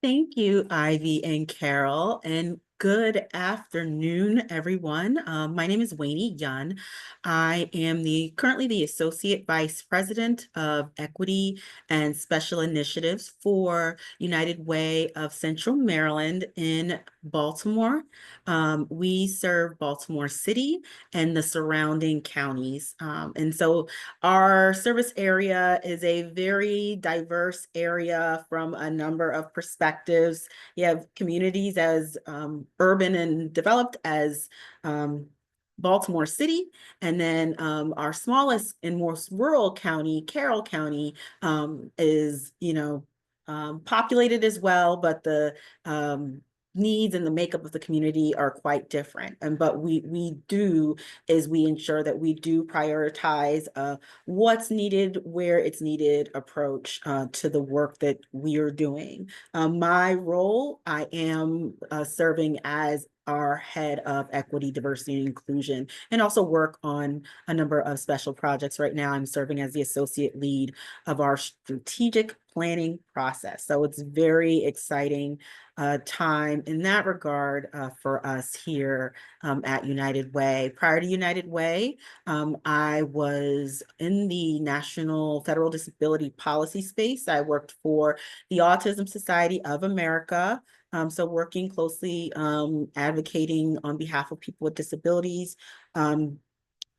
Thank you, Ivy and Carol, and good afternoon, everyone. My name is Wainie Youn. I am currently the Associate Vice President of Equity and Special Initiatives for United Way of Central Maryland in Baltimore. We serve Baltimore City and the surrounding counties. And so our service area is a very diverse area from a number of perspectives. You have communities as urban and developed as Baltimore City, and then our smallest and most rural county, Carroll County, is populated as well, but the needs and the makeup of the community are quite different. And but we do is we ensure that we do prioritize what's needed, where it's needed approach to the work that we are doing. My role, I am serving as our head of equity, diversity, and inclusion, and also work on a number of special projects. Right now, I'm serving as the associate lead of our strategic planning process. So it's very exciting time in that regard for us here at United Way. Prior to United Way, I was in the National Federal Disability Policy space. I worked for the Autism Society of America. So working closely, advocating on behalf of people with disabilities. I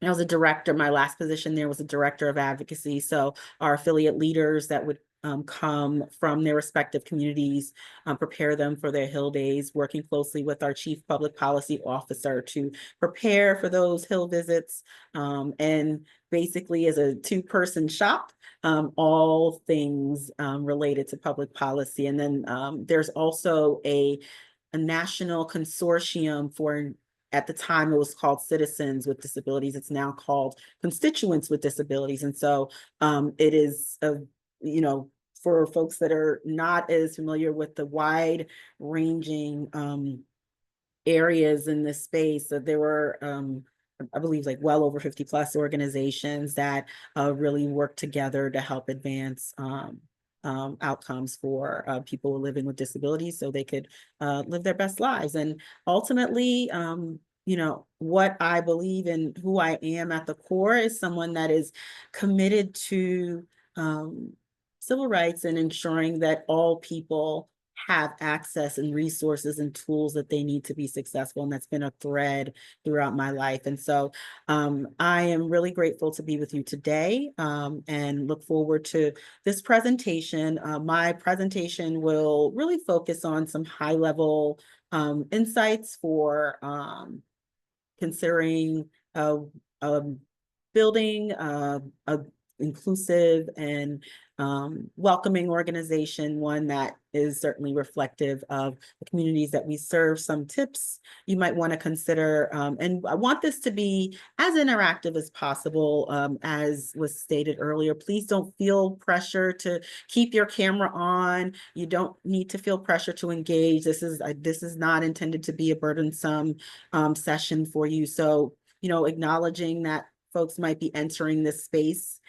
was a director. My last position there was a director of advocacy. So our affiliate leaders that would come from their respective communities, prepare them for their Hill days, working closely with our chief public policy officer to prepare for those Hill visits. And basically as a two-person shop, all things related to public policy. And then there's also a national consortium for, at the time it was called Citizens with Disabilities. It's now called Constituents with Disabilities. And so it is, for folks that are not as familiar with the wide ranging areas in this space, that there were, I believe, like well over 50 plus organizations that really work together to help advance outcomes for people living with disabilities so they could live their best lives. And ultimately, what I believe and who I am at the core is someone that is committed to civil rights and ensuring that all people have access and resources and tools that they need to be successful. And that's been a thread throughout my life. And so I am really grateful to be with you today and look forward to this presentation. My presentation will really focus on some high level insights for considering building a inclusive and welcoming organization, one that is certainly reflective of the communities that we serve. Some tips you might want to consider. And I want this to be as interactive as possible. As was stated earlier, please don't feel pressure to keep your camera on. You don't need to feel pressure to engage. This is not intended to be a burdensome session for you. So, acknowledging that folks might be entering this space,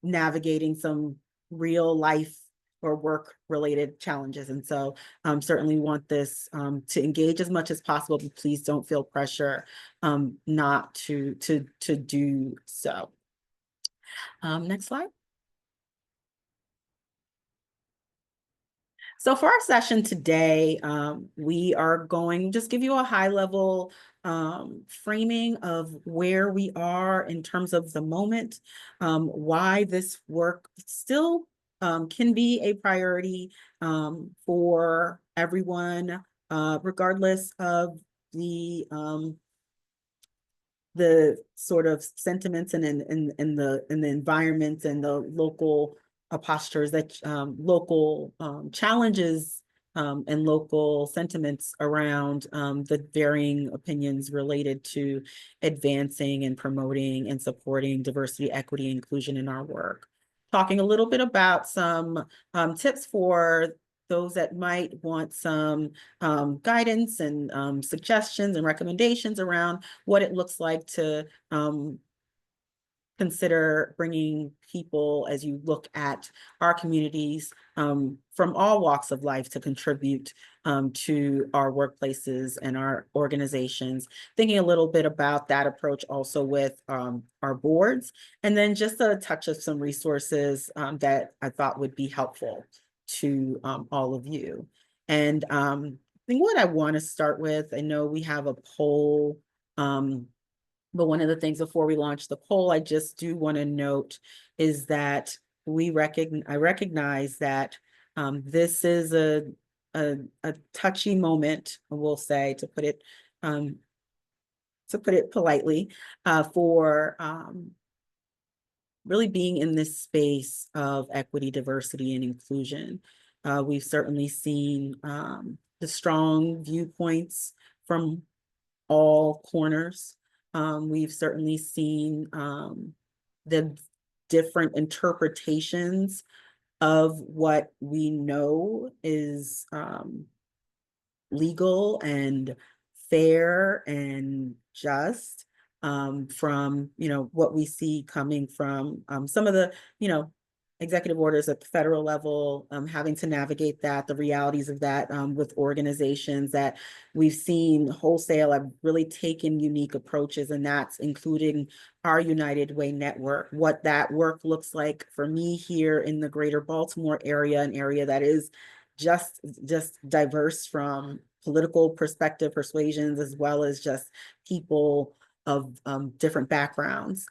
navigating some real life or work related challenges. And so certainly want this to engage as much as possible, but please don't feel pressure not to do so. Next slide. So for our session today, we are going to just give you a high level framing of where we are in terms of the moment, why this work still can be a priority for everyone, regardless of the sort of sentiments and in the environment and the local postures that local challenges and local sentiments around the varying opinions related to advancing and promoting and supporting diversity, equity, and inclusion in our work. Talking a little bit about some tips for those that might want some guidance and suggestions and recommendations around what it looks like to consider bringing people as you look at our communities from all walks of life to contribute to our workplaces and our organizations, thinking a little bit about that approach also with our boards, and then just a touch of some resources that I thought would be helpful to all of you. And I think what I want to start with, I know we have a poll, but one of the things before we launch the poll, I just do want to note is that I recognize that this is a touchy moment, we'll say, to put it politely, for really being in this space of equity, diversity, and inclusion. We've certainly seen the strong viewpoints from all corners. We've certainly seen the different interpretations of what we know is legal and fair and just, from, what we see coming from some of the, executive orders at the federal level, having to navigate that, the realities of that with organizations that we've seen wholesale have really taken unique approaches, and that's including our United Way network. What that work looks like for me here in the greater Baltimore area, an area that is just diverse from political perspective, persuasions, as well as just people of different backgrounds,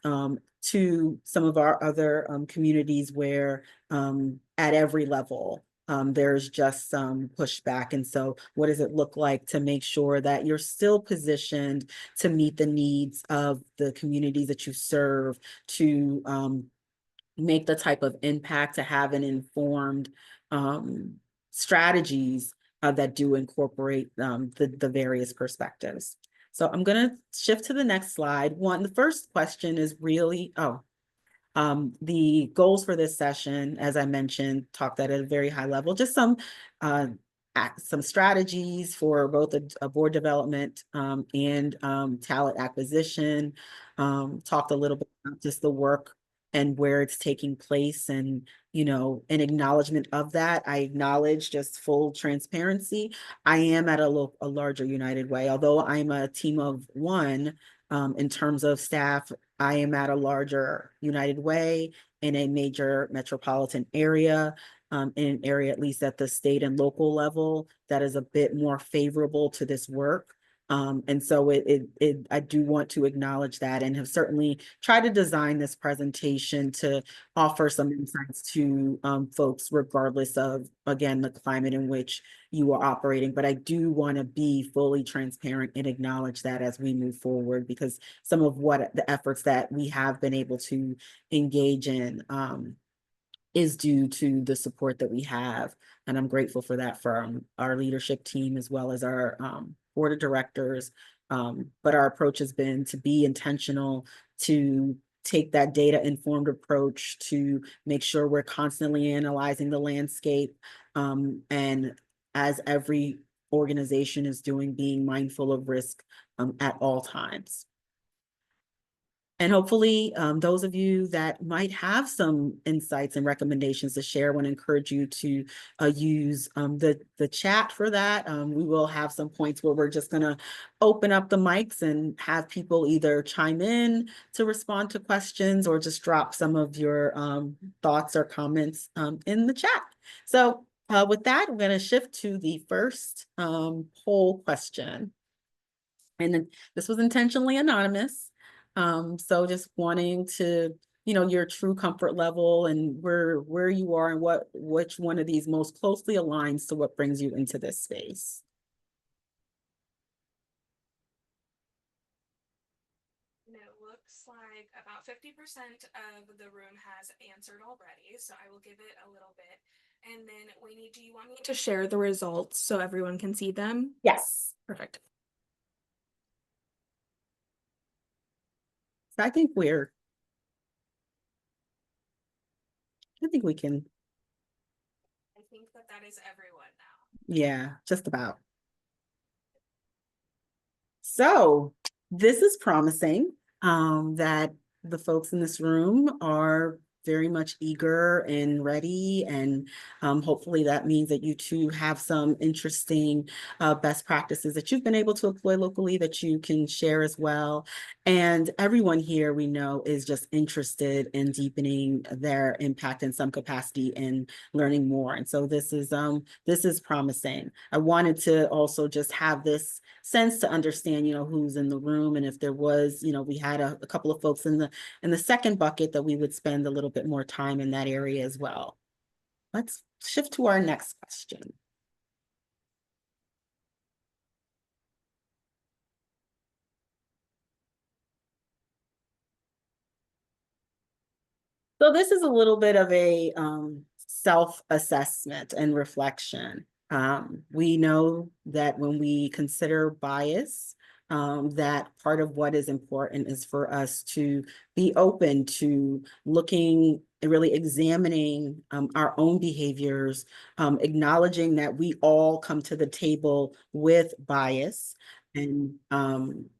to some of our other communities where at every level there's just some pushback. And so what does it look like to make sure that you're still positioned to meet the needs of the communities that you serve, to make the type of impact, to have an informed strategies that do incorporate the various perspectives. So I'm going to shift to the next slide. The first question is really, the goals for this session, as I mentioned, talked at a very high level, just some strategies for both a board development and talent acquisition. Talked a little bit about just the work and where it's taking place, and an acknowledgement of that. I acknowledge, just full transparency, I am at a larger United Way. Although I'm a team of one in terms of staff, I am at a larger United Way in a major metropolitan area, in an area, at least at the state and local level, that is a bit more favorable to this work. And so I do want to acknowledge that, and have certainly tried to design this presentation to offer some insights to folks, regardless of, again, the climate in which you are operating. But I do want to be fully transparent and acknowledge that as we move forward, because some of the efforts that we have been able to engage in is due to the support that we have. And I'm grateful for that from our leadership team, as well as our board of directors. But our approach has been to be intentional, to take that data-informed approach, to make sure we're constantly analyzing the landscape. And as every organization is doing, being mindful of risk at all times. And hopefully those of you that might have some insights and recommendations to share, I want to encourage you to use the chat for that. We will have some points where we're just going to open up the mics and have people either chime in to respond to questions, or just drop some of your thoughts or comments in the chat. So with that, we're going to shift to the first poll question. And then this was intentionally anonymous. So just wanting to, your true comfort level and where you are, and which one of these most closely aligns to what brings you into this space. And it looks like about 50% of the room has answered already, so I will give it a little bit. And then, Wainie, do you want me to share the results so everyone can see them? Yes. Perfect. So I think we can. I think that is everyone now. Yeah, just about. So this is promising, that the folks in this room are very much eager and ready, and hopefully that means that you too have some interesting best practices that you've been able to employ locally that you can share as well. And everyone here we know is just interested in deepening their impact in some capacity and learning more. And so this is promising. I wanted to also just have this sense to understand, who's in the room, and if there was, we had a couple of folks in the second bucket that we would spend a little bit more time in that area as well. Let's shift to our next question. So this is a little bit of a self-assessment and reflection. We know that when we consider bias, that part of what is important is for us to be open to looking and really examining our own behaviors, acknowledging that we all come to the table with bias, and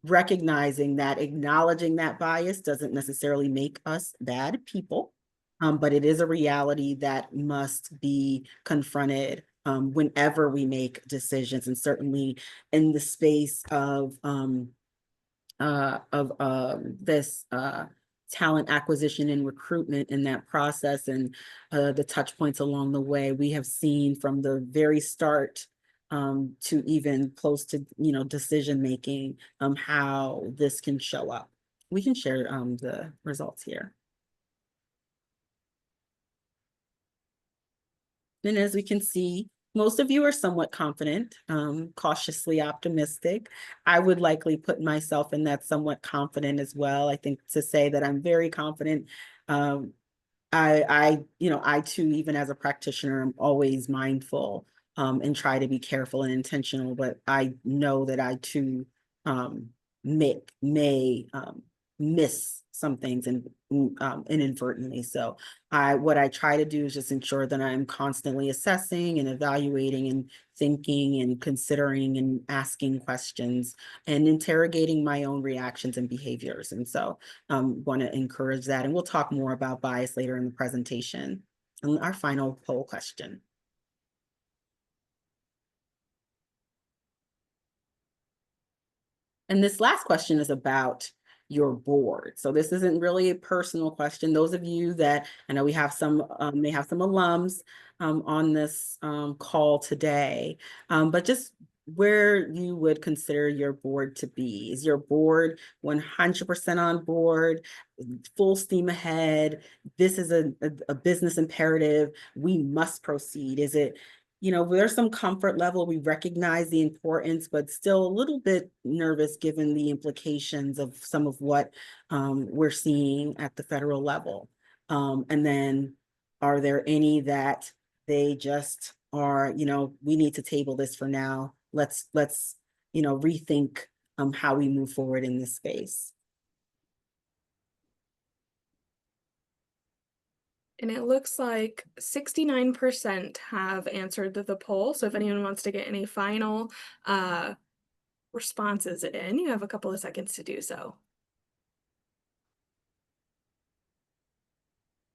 recognizing that acknowledging that bias doesn't necessarily make us bad people, but it is a reality that must be confronted whenever we make decisions, and certainly in the space of this talent acquisition and recruitment in that process, and the touch points along the way. We have seen from the very start to even close to, decision making, how this can show up. We can share the results here. And as we can see, most of you are somewhat confident, cautiously optimistic. I would likely put myself in that somewhat confident as well. I think to say that I'm very confident, I too, even as a practitioner, I'm always mindful and try to be careful and intentional, but I know that I too um, may miss some things and inadvertently. So what I try to do is just ensure that I'm constantly assessing and evaluating and thinking and considering and asking questions and interrogating my own reactions and behaviors. And so want to encourage that. And we'll talk more about bias later in the presentation. And our final poll question. And this last question is about your board. So this isn't really a personal question. Those of you that, I know we have some, may have some alums on this call today, but just where you would consider your board to be. Is your board 100% on board, full steam ahead? This is a business imperative. We must proceed. Is it, there's some comfort level. We recognize the importance, but still a little bit nervous given the implications of some of what we're seeing at the federal level. And then are there any that they just are, we need to table this for now. Let's rethink how we move forward in this space. And it looks like 69% have answered the poll. So if anyone wants to get any final responses in, you have a couple of seconds to do so.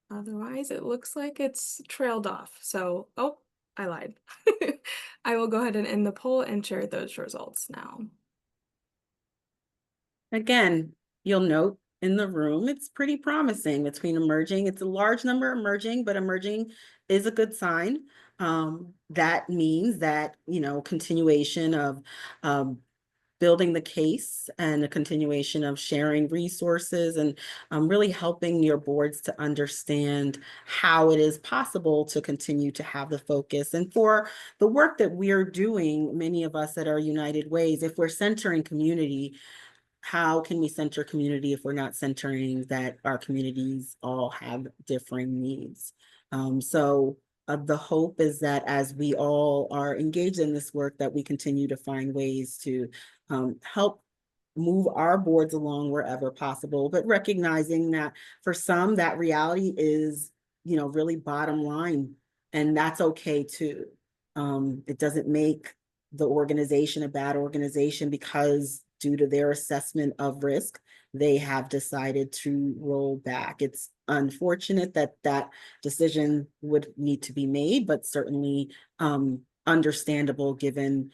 Otherwise, it looks like it's trailed off. So, oh, I lied. I will go ahead and end the poll and share those results now. Again, you'll note in the room, it's pretty promising between emerging. It's a large number emerging, but emerging is a good sign. That means that, continuation of building the case and a continuation of sharing resources and really helping your boards to understand how it is possible to continue to have the focus. And for the work that we're doing, many of us at our United Ways, if we're centering community, how can we center community if we're not centering that our communities all have differing needs? So the hope is that as we all are engaged in this work, that we continue to find ways to help move our boards along wherever possible, but recognizing that for some, that reality is, really bottom line, and that's okay too. It doesn't make the organization a bad organization because due to their assessment of risk, they have decided to roll back. It's unfortunate that that decision would need to be made, but certainly understandable given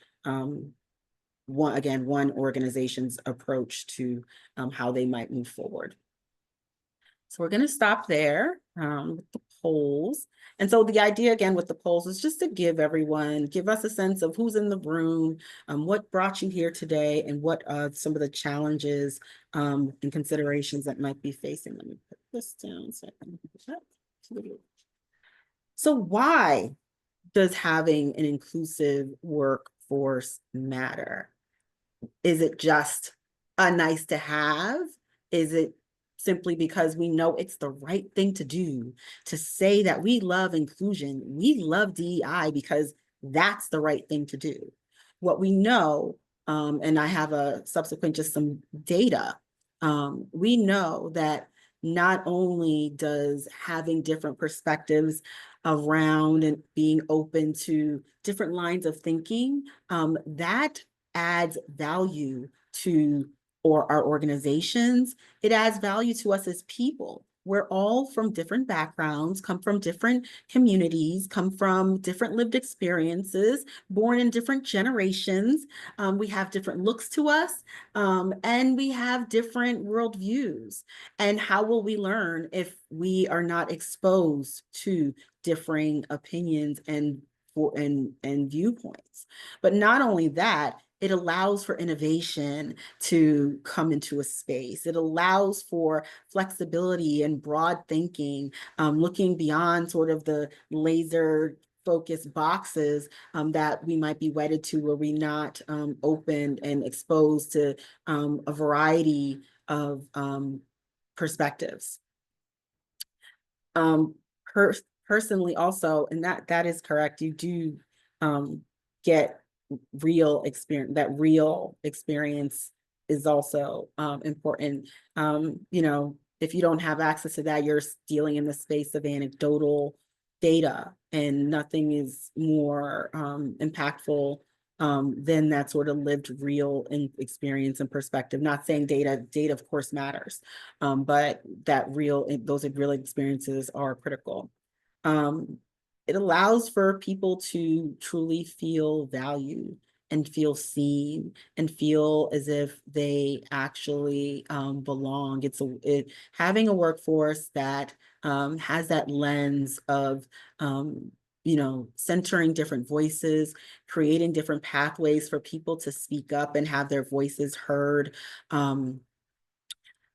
one organization's approach to how they might move forward. So we're going to stop there with the polls. And so the idea again with the polls is just to give us a sense of who's in the room, what brought you here today, and what some of the challenges and considerations that might be facing. Let me put this down so I can put that. So why does having an inclusive workforce matter? Is it just a nice to have? Is it simply because we know it's the right thing to do to say that we love inclusion, we love DEI because that's the right thing to do? What we know, and I have a subsequent just some data, we know that not only does having different perspectives around and being open to different lines of thinking, that adds value to our organizations. It adds value to us as people. We're all from different backgrounds, come from different communities, come from different lived experiences, born in different generations. We have different looks to us, and we have different worldviews. And how will we learn if we are not exposed to differing opinions and viewpoints? But not only that, it allows for innovation to come into a space. It allows for flexibility and broad thinking, looking beyond sort of the laser focused boxes that we might be wedded to, where we not open and exposed to a variety of perspectives. Personally also, and that is correct, you do get real experience. That real experience is also important. If you don't have access to that, you're dealing in the space of anecdotal data, and nothing is more impactful than that sort of lived real experience and perspective. Not saying data of course matters, but those real experiences are critical. It allows for people to truly feel valued and feel seen and feel as if they actually belong. Having a workforce that has that lens of centering different voices, creating different pathways for people to speak up and have their voices heard.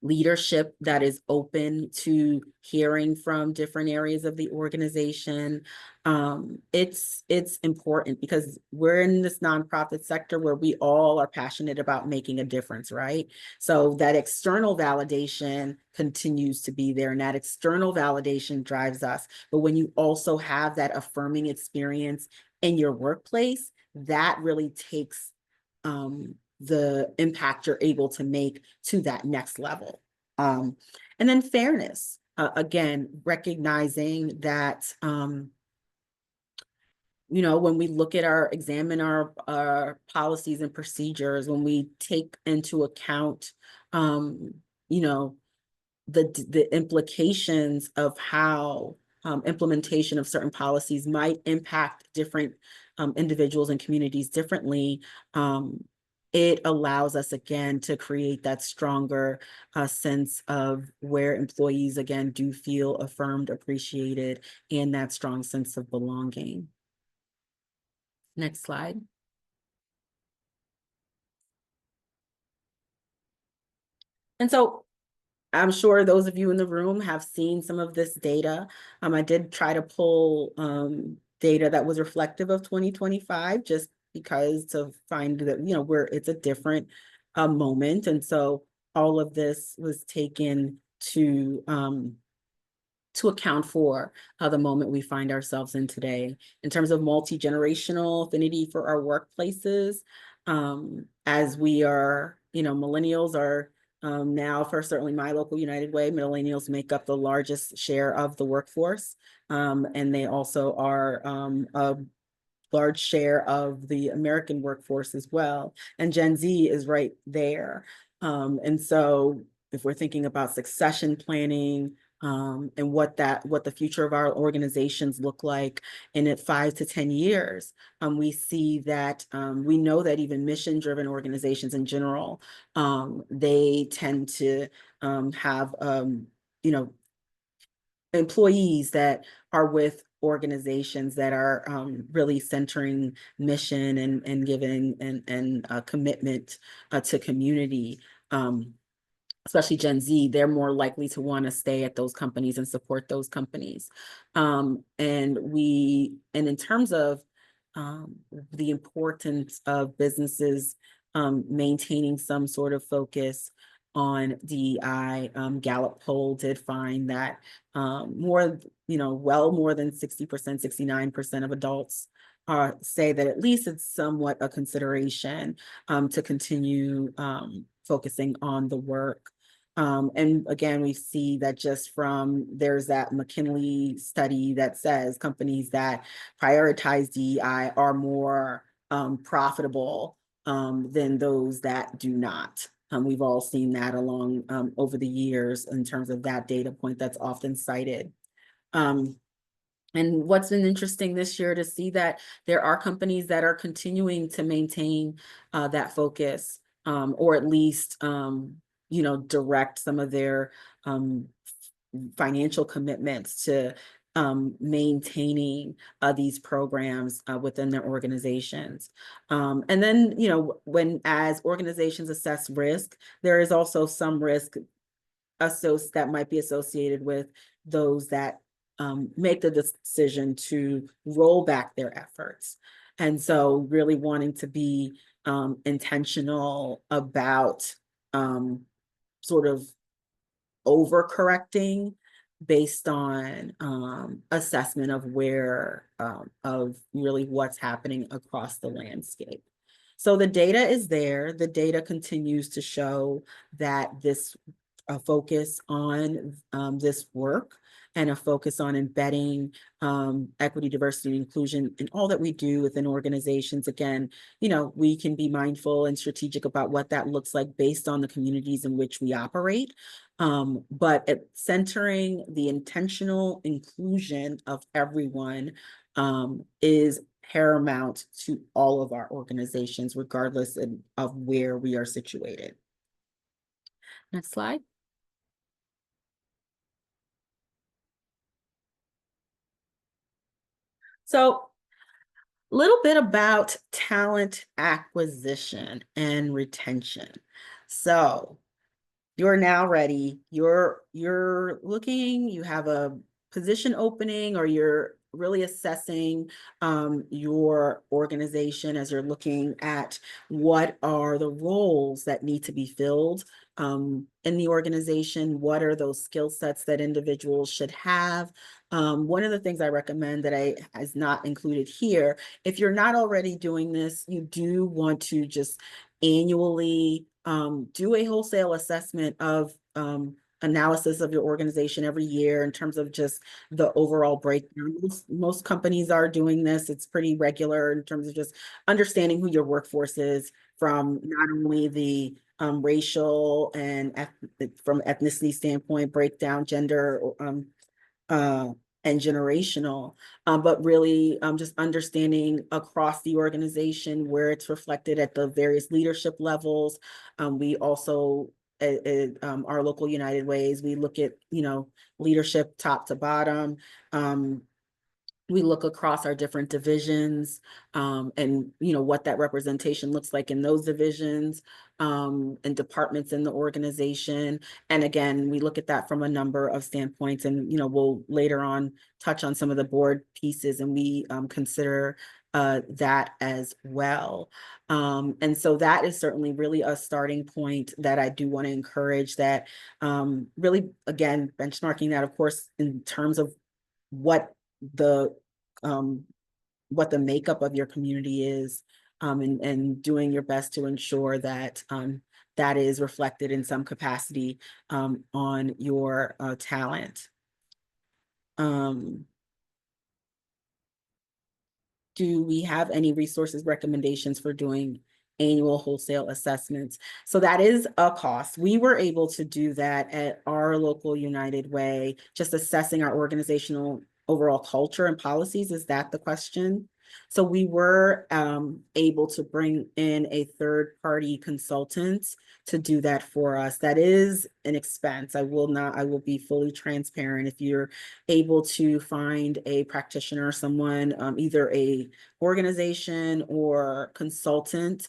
Leadership that is open to hearing from different areas of the organization. It's important because we're in this nonprofit sector where we all are passionate about making a difference, right? So that external validation continues to be there, and that external validation drives us. But when you also have that affirming experience in your workplace, that really takes the impact you're able to make to that next level. And then fairness, again, recognizing that, when we look at examine our policies and procedures, when we take into account, the implications of how implementation of certain policies might impact different individuals and communities differently, it allows us again to create that stronger sense of where employees again do feel affirmed, appreciated, and that strong sense of belonging. Next slide. And so I'm sure those of you in the room have seen some of this data. I did try to pull data that was reflective of 2025, just because to find that, it's a different moment. And so all of this was taken to account for the moment we find ourselves in today. In terms of multi-generational affinity for our workplaces, as we are, millennials are now, for certainly my local United Way, millennials make up the largest share of the workforce. And they also are large share of the American workforce as well. And Gen Z is right there. And so if we're thinking about succession planning, and what the future of our organizations look like in it 5 to 10 years, we see that we know that even mission-driven organizations in general, they tend to have you know, employees that are with organizations that are really centering mission and giving and commitment to community. Especially Gen Z, they're more likely to want to stay at those companies and support those companies. And in terms of the importance of businesses maintaining some sort of focus on DEI, Gallup poll did find that well more than 60%, 69% of adults say that at least it's somewhat a consideration to continue focusing on the work. And again, we see that just there's that McKinley study that says companies that prioritize DEI are more profitable than those that do not. We've all seen that along over the years in terms of that data point that's often cited. And what's been interesting this year to see that there are companies that are continuing to maintain that focus, or at least direct some of their financial commitments to maintaining these programs within their organizations. And then, as organizations assess risk, there is also some risk that might be associated with those that make the decision to roll back their efforts. And so really wanting to be intentional about sort of overcorrecting based on assessment of of really what's happening across the landscape. So the data is there. The data continues to show that this focus on this work and a focus on embedding equity, diversity, and inclusion in all that we do within organizations. Again, we can be mindful and strategic about what that looks like based on the communities in which we operate. But centering the intentional inclusion of everyone is paramount to all of our organizations, regardless of where we are situated. Next slide. So a little bit about talent acquisition and retention. So you're now ready. You're looking, you have a position opening, or you're really assessing your organization as you're looking at what are the roles that need to be filled in the organization. What are those skill sets that individuals should have? One of the things I recommend that is not included here, if you're not already doing this, you do want to just annually do a wholesale assessment of analysis of your organization every year in terms of just the overall breakdown. Most companies are doing this. It's pretty regular in terms of just understanding who your workforce is from not only the racial and from ethnicity standpoint, breakdown, gender, uh, and generational, but really just understanding across the organization where it's reflected at the various leadership levels. We also, at our local United Ways, we look at, leadership top to bottom. We look across our different divisions and what that representation looks like in those divisions and departments in the organization. And again, we look at that from a number of standpoints, and we'll later on touch on some of the board pieces, and we consider that as well. And so that is certainly really a starting point that I do want to encourage, that really, again, benchmarking that, of course, in terms of what the makeup of your community is, and doing your best to ensure that that is reflected in some capacity on your talent. do we have any resources recommendations for doing annual wholesale assessments? So that is a cost. We were able to do that at our local United Way, just assessing our organizational overall culture and policies. Is that the question? So we were able to bring in a third-party consultant to do that for us. That is an expense. I will be fully transparent. If you're able to find a practitioner, someone, either a organization or consultant,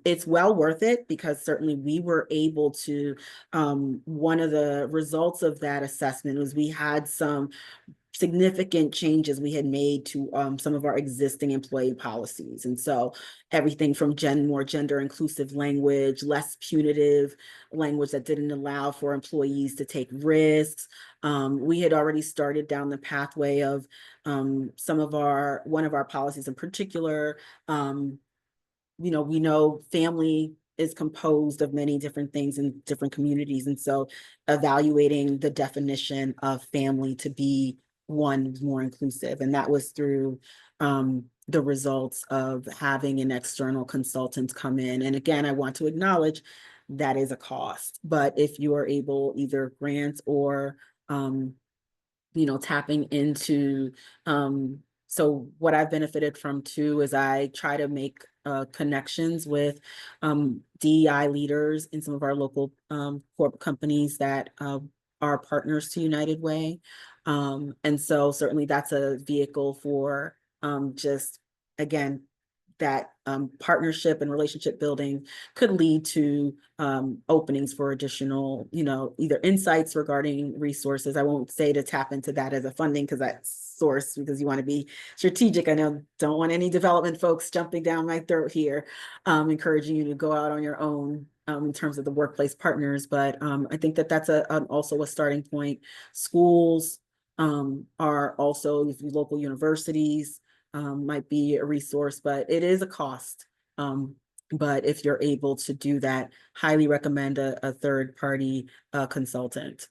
it's well worth it, because certainly we were able to, one of the results of that assessment was we had some significant changes we had made to some of our existing employee policies. And so everything from more gender inclusive language, less punitive language that didn't allow for employees to take risks. We had already started down the pathway of one of our policies in particular. We know family is composed of many different things in different communities. And so evaluating the definition of family to be one more inclusive. And that was through the results of having an external consultant come in. And again, I want to acknowledge that is a cost, but if you are able, either grants or tapping into, so what I've benefited from too is I try to make connections with DEI leaders in some of our local corporate companies that are partners to United Way. And so certainly that's a vehicle for just, again, that partnership and relationship building could lead to openings for additional, either insights regarding resources. I won't say to tap into that as a funding, because that's source, because you want to be strategic. I know, don't want any development folks jumping down my throat here, encouraging you to go out on your own in terms of the workplace partners. But I think that that's also a starting point. Schools are also, if you local universities, might be a resource, but it is a cost. But if you're able to do that, highly recommend a third party consultant.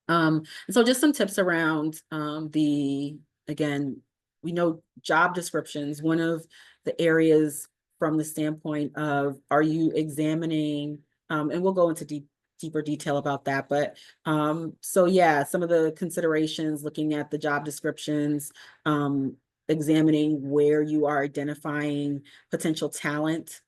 And so just some tips around again, we know job descriptions, one of the areas from the standpoint of, are you examining, and we'll go into deeper detail about that. But so yeah, some of the considerations, looking at the job descriptions, examining where you are identifying potential talent,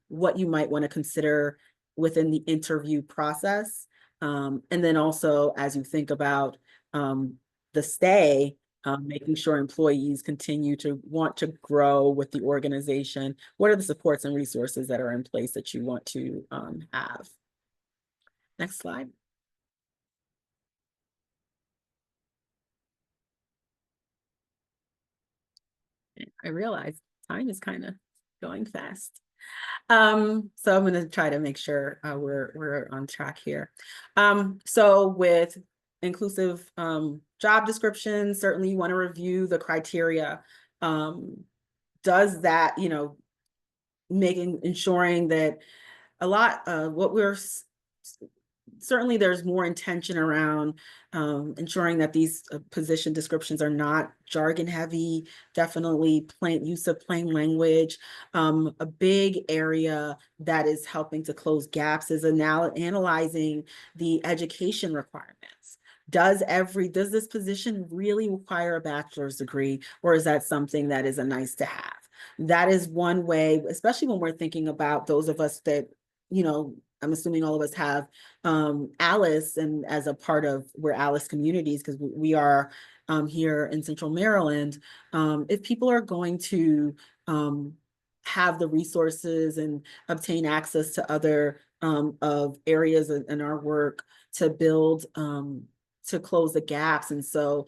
what you might want to consider within the interview process. And then also, as you think about the stay, making sure employees continue to want to grow with the organization. What are the supports and resources that are in place that you want to have? Next slide. I realize time is kind of going fast. So I'm going to try to make sure we're on track here. So with inclusive job descriptions, certainly you want to review the criteria. Does that, ensuring that a lot of what we're certainly, there's more intention around ensuring that these position descriptions are not jargon heavy, definitely plain use of plain language. A big area that is helping to close gaps is analyzing the education requirements. Does this position really require a bachelor's degree, or is that something that is a nice to have? That is one way, especially when we're thinking about those of us that, I'm assuming all of us have Alice, and as a part of, we're Alice communities, because we are here in Central Maryland. If people are going to have the resources and obtain access to other of areas in our work to build, to close the gaps, and so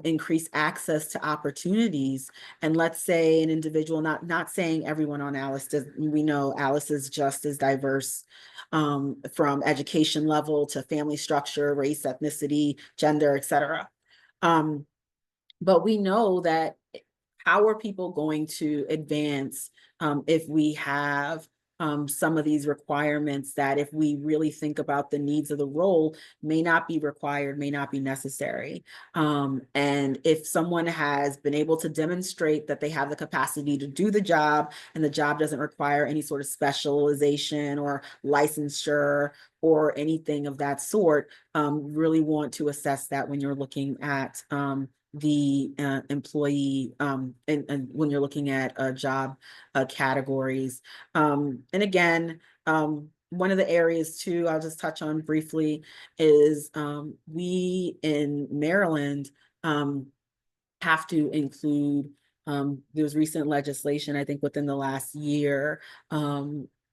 increase access to opportunities. And let's say an individual, not saying everyone on Alice does, we know Alice is just as diverse, from education level to family structure, race, ethnicity, gender, etc. But we know that how are people going to advance if we have some of these requirements that, if we really think about the needs of the role, may not be required, may not be necessary. And if someone has been able to demonstrate that they have the capacity to do the job, and the job doesn't require any sort of specialization or licensure or anything of that sort, really want to assess that when you're looking at the employee and when you're looking at job categories. And again, one of the areas too, I'll just touch on briefly, is we in Maryland have to include, there's recent legislation, I think within the last year,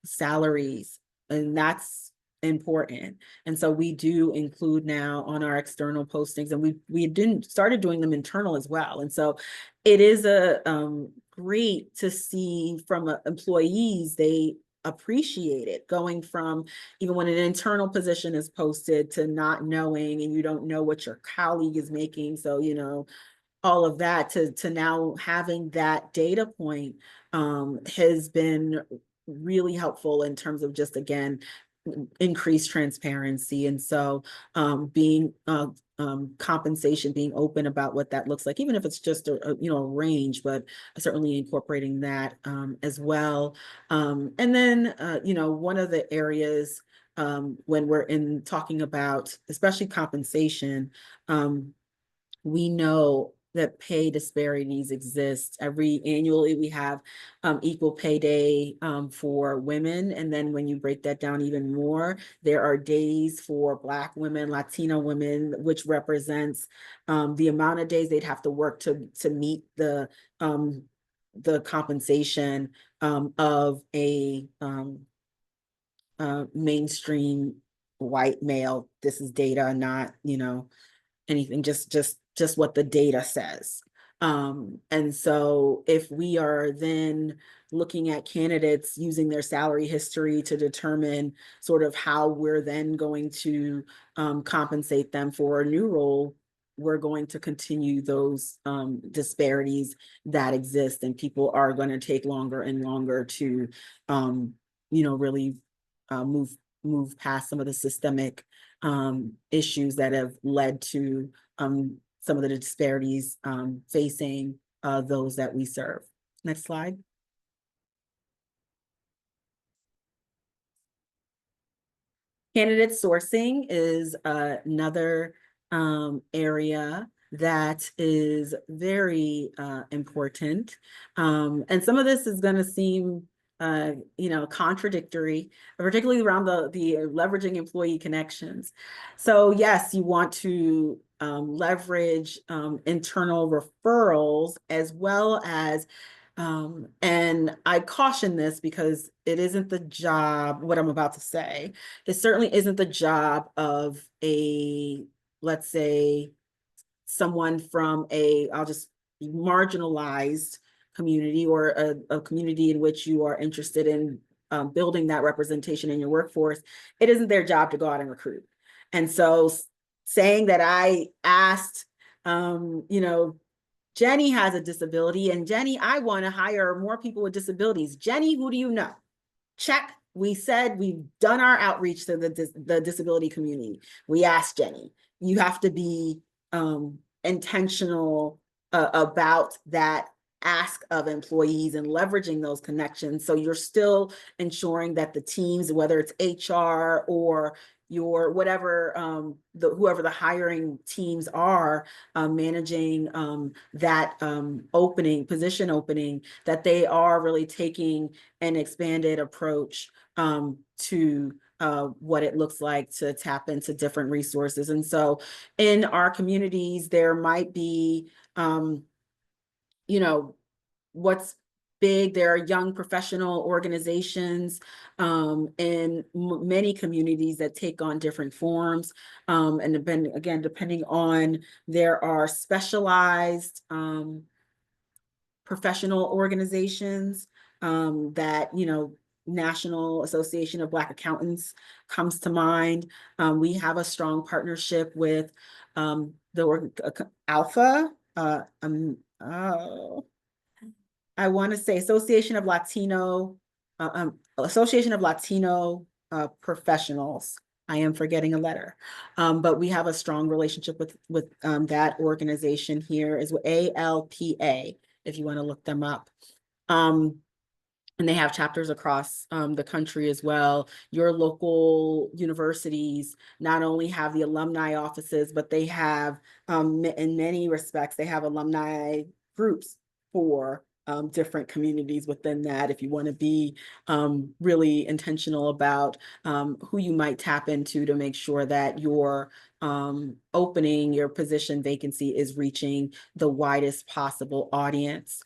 salaries, and that's important. And so we do include now on our external postings, and we didn't started doing them internal as well. And so it is a great to see from employees, they appreciate it, going from even when an internal position is posted to not knowing, and you don't know what your colleague is making. So, all of that to now having that data point has been really helpful in terms of just, again, increased transparency. And so being compensation, being open about what that looks like, even if it's just a range, but certainly incorporating that as well. And then one of the areas when we're in talking about especially compensation, we know that pay disparities exist. Annually, we have equal pay day for women. And then when you break that down even more, there are days for Black women, Latino women, which represents the amount of days they'd have to work to meet the compensation of a mainstream white male. This is data, not, anything, just what the data says. And so if we are then looking at candidates using their salary history to determine sort of how we're then going to compensate them for a new role, we're going to continue those disparities that exist, and people are going to take longer and longer to really move past some of the systemic issues that have led to some of the disparities facing those that we serve. Next slide. Candidate sourcing is another area that is very important. And some of this is going to seem contradictory, particularly around the leveraging employee connections. So yes, you want to leverage internal referrals, as well as and I caution this because it isn't the job, what I'm about to say, it certainly isn't the job of let's say, someone from I'll just marginalized community, or a community in which you are interested in building that representation in your workforce. It isn't their job to go out and recruit. And so saying that I asked, Jenny has a disability, and Jenny, I want to hire more people with disabilities. Jenny, who do you know? Check. We said we've done our outreach to the disability community. We asked Jenny. You have to be intentional about that ask of employees and leveraging those connections. So you're still ensuring that the teams, whether it's HR or your whatever whoever the hiring teams are managing that position opening, that they are really taking an expanded approach to what it looks like to tap into different resources. And so in our communities, there might be, what's big, there are young professional organizations in many communities that take on different forms. And depending on, there are specialized professional organizations that, National Association of Black Accountants comes to mind. We have a strong partnership with Alpha, I want to say Association of Latino Association of Latino Professionals. I am forgetting a letter, but we have a strong relationship with that organization here is ALPA, if you want to look them up. Um, and they have chapters across the country as well. Your local universities not only have the alumni offices, but they have, in many respects, they have alumni groups for different communities within that. If you want to be really intentional about who you might tap into to make sure that your opening, your position vacancy is reaching the widest possible audience.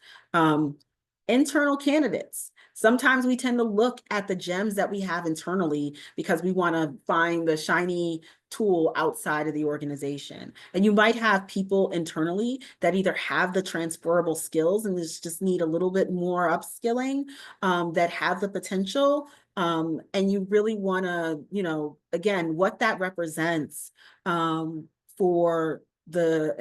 Internal candidates. Sometimes we tend to look at the gems that we have internally because we want to find the shiny tool outside of the organization. And you might have people internally that either have the transferable skills and just need a little bit more upskilling, that have the potential. And you really want to, again, what that represents for the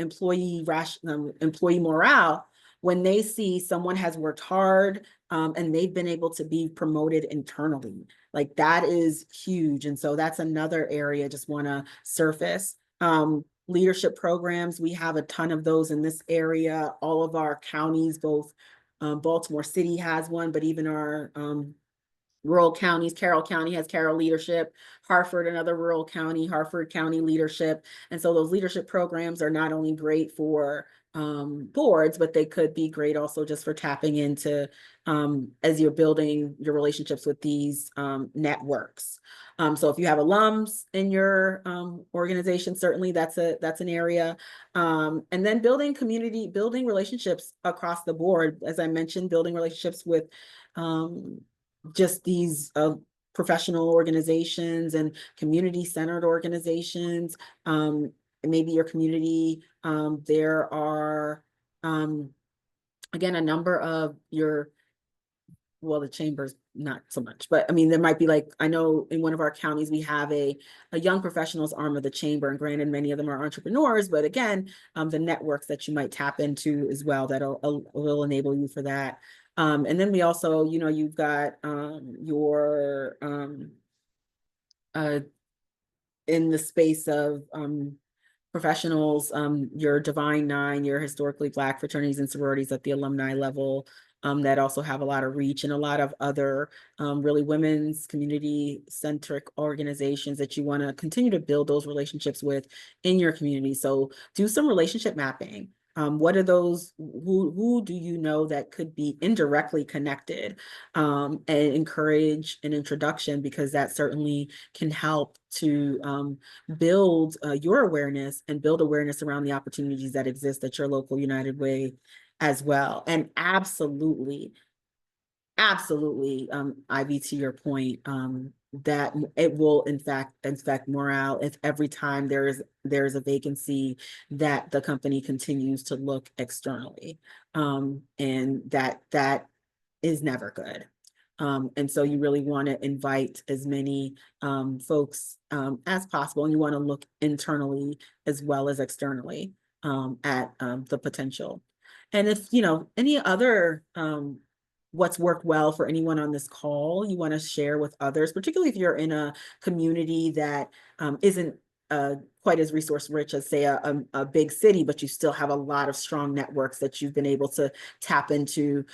employee morale when they see someone has worked hard and they've been able to be promoted internally. Like that is huge. And so that's another area I just want to surface. Leadership programs, we have a ton of those in this area. All of our counties, both Baltimore City has one, but even our rural counties. Carroll County has Carroll Leadership, Hartford, another rural county, Hartford County Leadership. And so those leadership programs are not only great for boards, but they could be great also just for tapping into as you're building your relationships with these networks. So if you have alums in your organization, certainly that's an area. And then building relationships across the board. As I mentioned, building relationships with just these professional organizations and community-centered organizations. Maybe your community, there are, again, a number of the chambers, not so much, but I mean, there might be like, I know in one of our counties, we have a young professionals arm of the chamber, and granted, many of them are entrepreneurs, but again, the networks that you might tap into as well, will enable you for that. And then we also, you've got your in the space of professionals, your Divine Nine, your historically Black fraternities and sororities at the alumni level, that also have a lot of reach, and a lot of other really women's community-centric organizations that you want to continue to build those relationships with in your community. So do some relationship mapping. What are those, who do you know that could be indirectly connected, and encourage an introduction, because that certainly can help to build your awareness and build awareness around the opportunities that exist at your local United Way as well. And absolutely, Ivy, to your point, that it will in fact affect morale if every time there is a vacancy that the company continues to look externally, and that is never good. And so you really want to invite as many folks as possible, and you want to look internally as well as externally at the potential. And if any other what's worked well for anyone on this call you want to share with others, particularly if you're in a community that isn't quite as resource rich as, say, a big city, but you still have a lot of strong networks that you've been able to tap into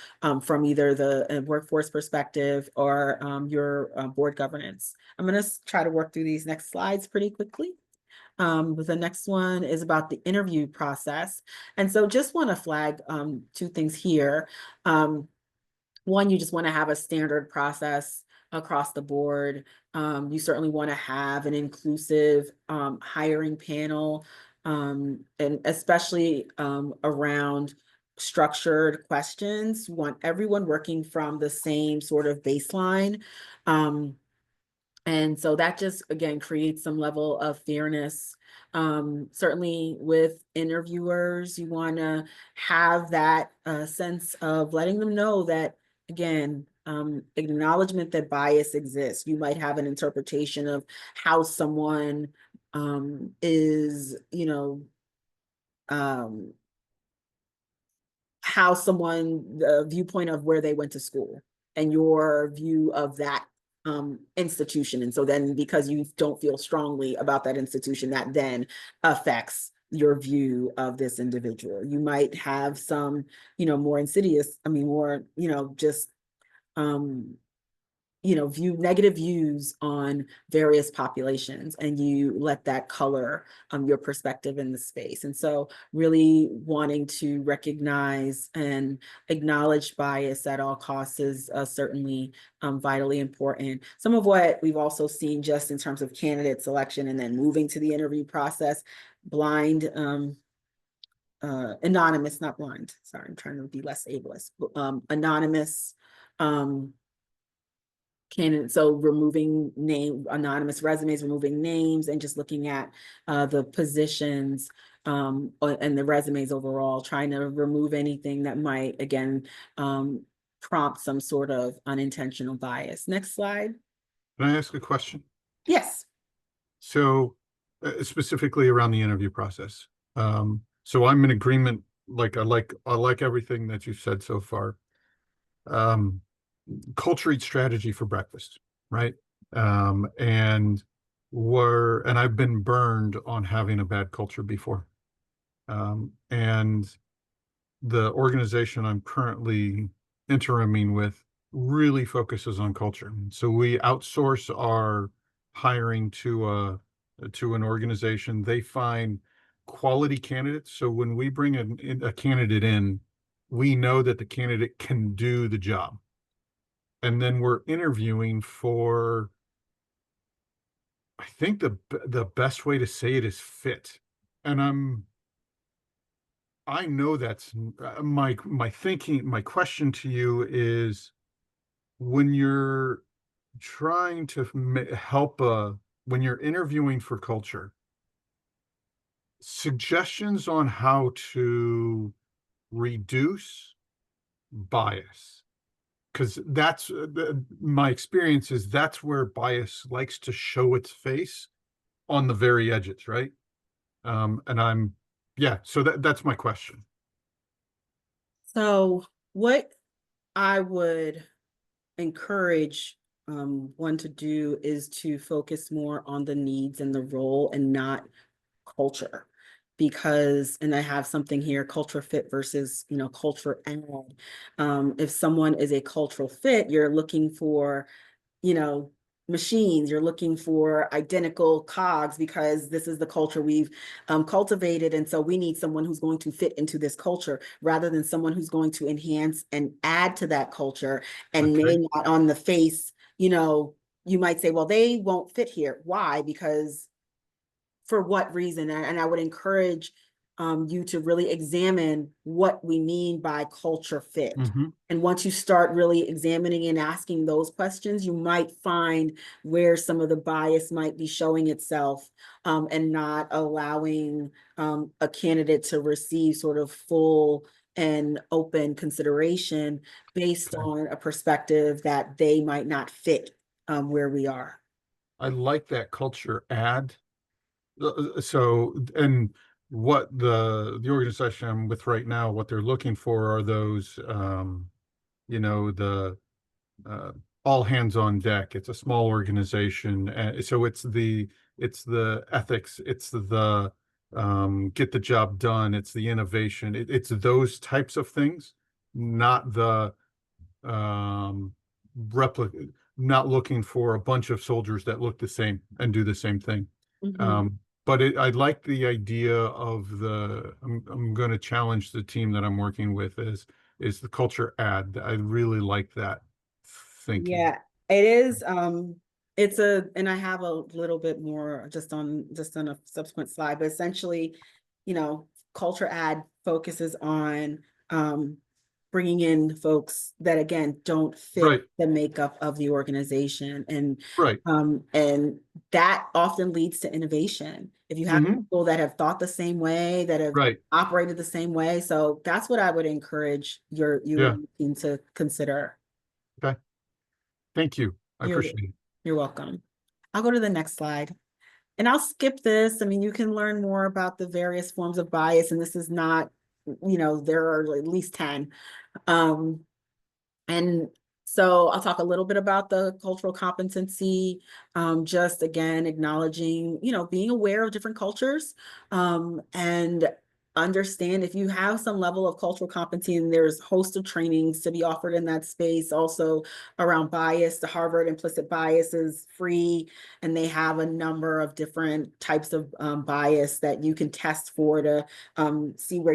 from either the workforce perspective or your board governance. I'm going to try to work through these next slides pretty quickly. The next one is about the interview process. And so just want to flag two things here. One, you just want to have a standard process across the board. You certainly want to have an inclusive hiring panel, and especially around structured questions. You want everyone working from the same sort of baseline. And so that just, again, creates some level of fairness. Certainly with interviewers, you want to have that sense of letting them know that, again, acknowledgement that bias exists. You might have an interpretation of how someone is, how someone, the viewpoint of where they went to school. and your view of that institution. And so then because you don't feel strongly about that institution, that then affects your view of this individual. You might have some, more insidious, more, just negative views on various populations, and you let that color your perspective in the space. And so really wanting to recognize and acknowledge bias at all costs is certainly vitally important. Some of what we've also seen just in terms of candidate selection and then moving to the interview process, blind, anonymous, not blind, sorry, I'm trying to be less ableist, anonymous candidates, so removing anonymous resumes, removing names, and just looking at the positions and the resumes overall, trying to remove anything that might, again, prompt some sort of unintentional bias. Next slide. Can I ask a question? Yes. So specifically around the interview process. So I'm in agreement, I like everything that you've said so far. Culture eats strategy for breakfast, right? And I've been burned on having a bad culture before. And the organization I'm currently interiming with really focuses on culture. So we outsource our hiring to an organization. They find quality candidates. So when we bring a candidate in, we know that the candidate can do the job. And then we're interviewing for, I think the best way to say it is fit. And I know that's my thinking. My question to you is, when you're trying to help when you're interviewing for culture, suggestions on how to reduce bias, because that's my experience is that's where bias likes to show its face, on the very edges, right? And yeah, so that's my question. So what I would encourage one to do is to focus more on the needs and the role and not culture. Because, and I have something here, culture fit versus, culture add. If someone is a cultural fit, you're looking for, you know, machines, you're looking for identical cogs because this is the culture we've cultivated. And so we need someone who's going to fit into this culture rather than someone who's going to enhance and add to that culture and Okay. may not on the face, you might say, well, they won't fit here. Why? Because for what reason? And I would encourage you to really examine what we mean by culture fit. Mm-hmm. And once you start really examining and asking those questions, you might find where some of the bias might be showing itself and not allowing a candidate to receive sort of full and open consideration based Okay. on a perspective that they might not fit where we are. I like that culture ad. So, and what the organization I'm with right now, what they're looking for are those, the uh, all hands on deck. It's a small organization, so it's the ethics, it's the get the job done, it's the innovation, it's those types of things, not the replica, not looking for a bunch of soldiers that look the same and do the same thing. Mhm. But I like the idea of I'm going to challenge the team that I'm working with is the culture ad. I really like that thinking. Yeah, it is. And I have a little bit more just on a subsequent slide, but essentially, culture ad focuses on bringing in folks that again don't fit Right, the makeup of the organization, right. and that often leads to innovation. If you have Hmm. people that have thought the same way, that have Right. operated the same way, so that's what I would encourage you Yeah. and your team to consider. Okay. Thank you. I You're appreciate it. you're welcome. I'll go to the next slide. And I'll skip this. I mean, you can learn more about the various forms of bias, and this is not, there are at least 10. And So I'll talk a little bit about the cultural competency, just again, acknowledging, being aware of different cultures, and understand if you have some level of cultural competency, and there's a host of trainings to be offered in that space. Also around bias, the Harvard implicit bias is free, and they have a number of different types of bias that you can test for to see where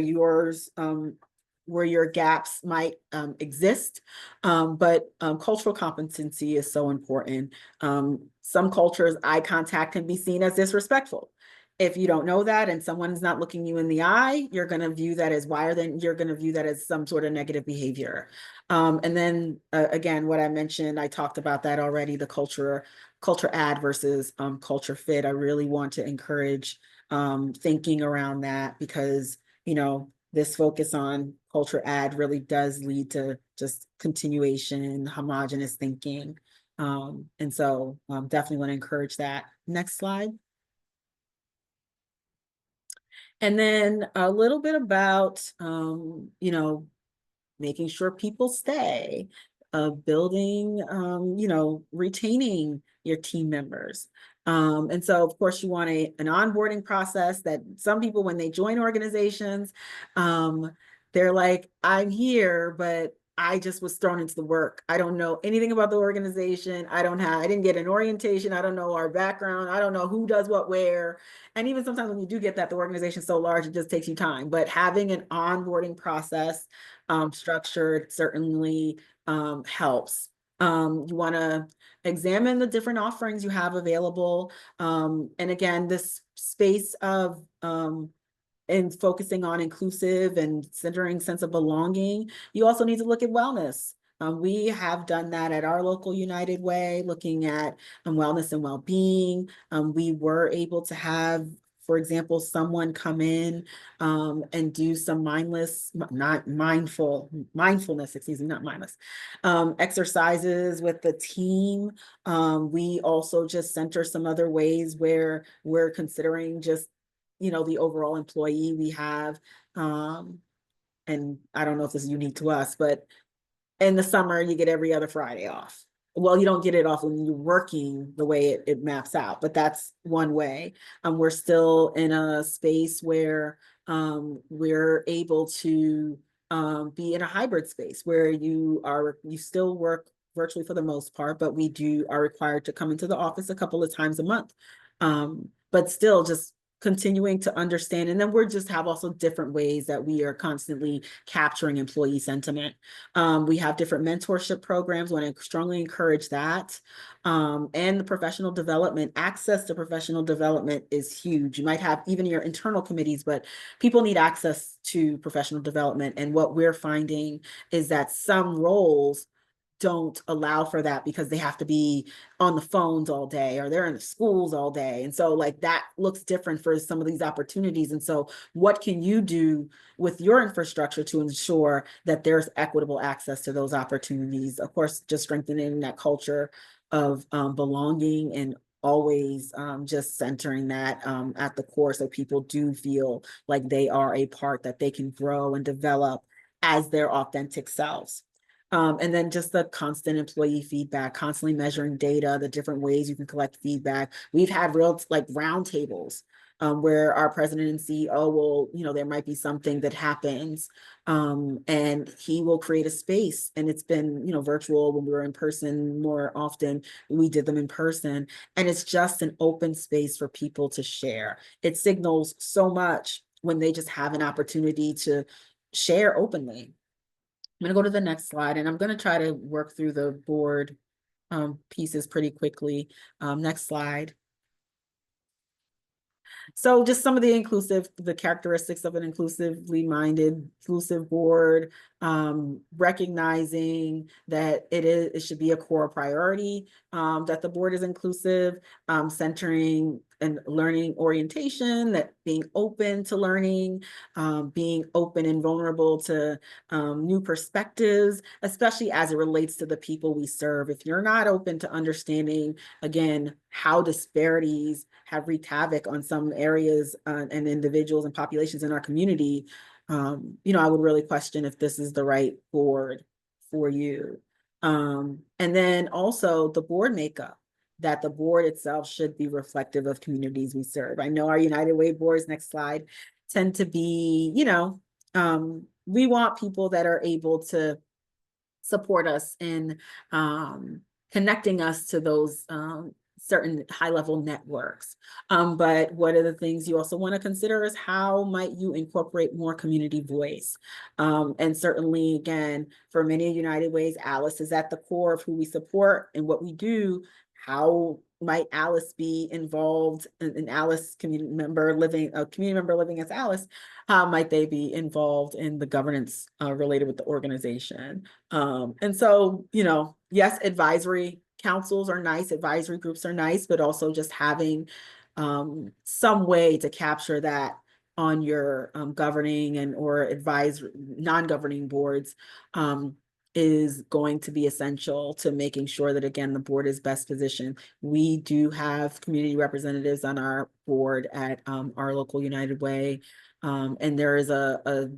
your gaps might exist. But cultural competency is so important. Some cultures, eye contact can be seen as disrespectful. If you don't know that and someone's not looking you in the eye, you're going to view that as why, or then you're going to view that as some sort of negative behavior. And then again, what I mentioned, I talked about that already, the culture add versus culture fit. I really want to encourage thinking around that, because, this focus on culture add really does lead to just continuation, homogenous thinking. And so definitely want to encourage that. Next slide. And then a little bit about, making sure people stay, building, retaining your team members. And so, of course, you want an onboarding process that some people, when they join organizations, they're like, I'm here, but I just was thrown into the work. I don't know anything about the organization. I didn't get an orientation. I don't know our background. I don't know who does what where. And even sometimes when you do get that, the organization's so large, it just takes you time. But having an onboarding process structured certainly helps. You want to examine the different offerings you have available. And again, this space of and focusing on inclusive and centering sense of belonging, you also need to look at wellness. We have done that at our local United Way, looking at wellness and well-being. We were able to have, for example, someone come in and do some mindfulness, excuse me, not mindless, exercises with the team. We also just center some other ways where we're considering just the overall employee we have. And I don't know if this is unique to us, but in the summer, you get every other Friday off. Well, you don't get it off when you're working the way it maps out, but that's one way. We're still in a space where we're able to be in a hybrid space where you still work virtually for the most part, but we are required to come into the office a couple of times a month. But still just continuing to understand. And then we're just have also different ways that we are constantly capturing employee sentiment. We have different mentorship programs. Want to strongly encourage that. And the professional development, access to professional development is huge. You might have even your internal committees, but people need access to professional development. And what we're finding is that some roles don't allow for that because they have to be on the phones all day or they're in the schools all day. And so like that looks different for some of these opportunities. And so what can you do with your infrastructure to ensure that there's equitable access to those opportunities? Of course, just strengthening that culture of belonging and always just centering that at the core so people do feel like they are a part that they can grow and develop as their authentic selves. And then just the constant employee feedback, constantly measuring data, the different ways you can collect feedback. We've had real like roundtables where our president and CEO will, there might be something that happens and he will create a space. And it's been, virtual when we were in person more often. We did them in person. And it's just an open space for people to share. It signals so much when they just have an opportunity to share openly. I'm going to go to the next slide, and I'm going to try to work through the board pieces pretty quickly. Next slide. So just some of the characteristics of an inclusively minded, inclusive board, recognizing that it should be a core priority, that the board is inclusive, centering and learning orientation, that being open to learning, being open and vulnerable to new perspectives, especially as it relates to the people we serve. If you're not open to understanding, again, how disparities have wreaked havoc on some areas and individuals and populations in our community, I would really question if this is the right board for you. And then also the board makeup, that the board itself should be reflective of communities we serve. I know our United Way boards, next slide, tend to be, we want people that are able to support us in connecting us to those certain high-level networks. But what are the things you also want to consider is how might you incorporate more community voice? And certainly, again, for many of United Ways, Alice is at the core of who we support and what we do. How might Alice be involved, an Alice community member living, a community member living as Alice, how might they be involved in the governance related with the organization? And so, yes, advisory councils are nice, advisory groups are nice, but also just having some way to capture that on your governing and or non-governing boards is going to be essential to making sure that, again, the board is best positioned. We do have community representatives on our board at our local United Way, and there is a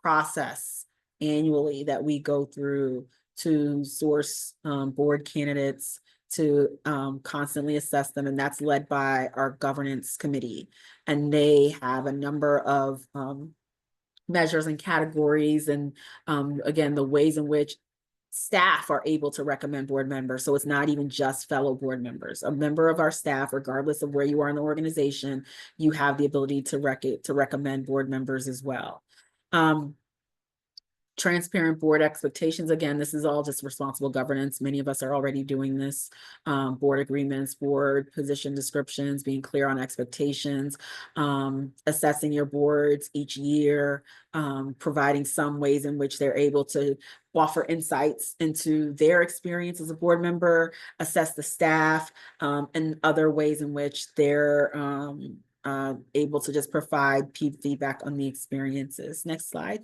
process annually that we go through to source board candidates, to constantly assess them, and that's led by our governance committee. And they have a number of measures and categories, and again, the ways in which staff are able to recommend board members. So it's not even just fellow board members. A member of our staff, regardless of where you are in the organization, you have the ability to recommend board members as well. Transparent board expectations. Again, this is all just responsible governance. Many of us are already doing this. Board agreements, board position descriptions, being clear on expectations, assessing your boards each year, providing some ways in which they're able to offer insights into their experience as a board member, assess the staff, and other ways in which they're able to just provide feedback on the experiences. Next slide.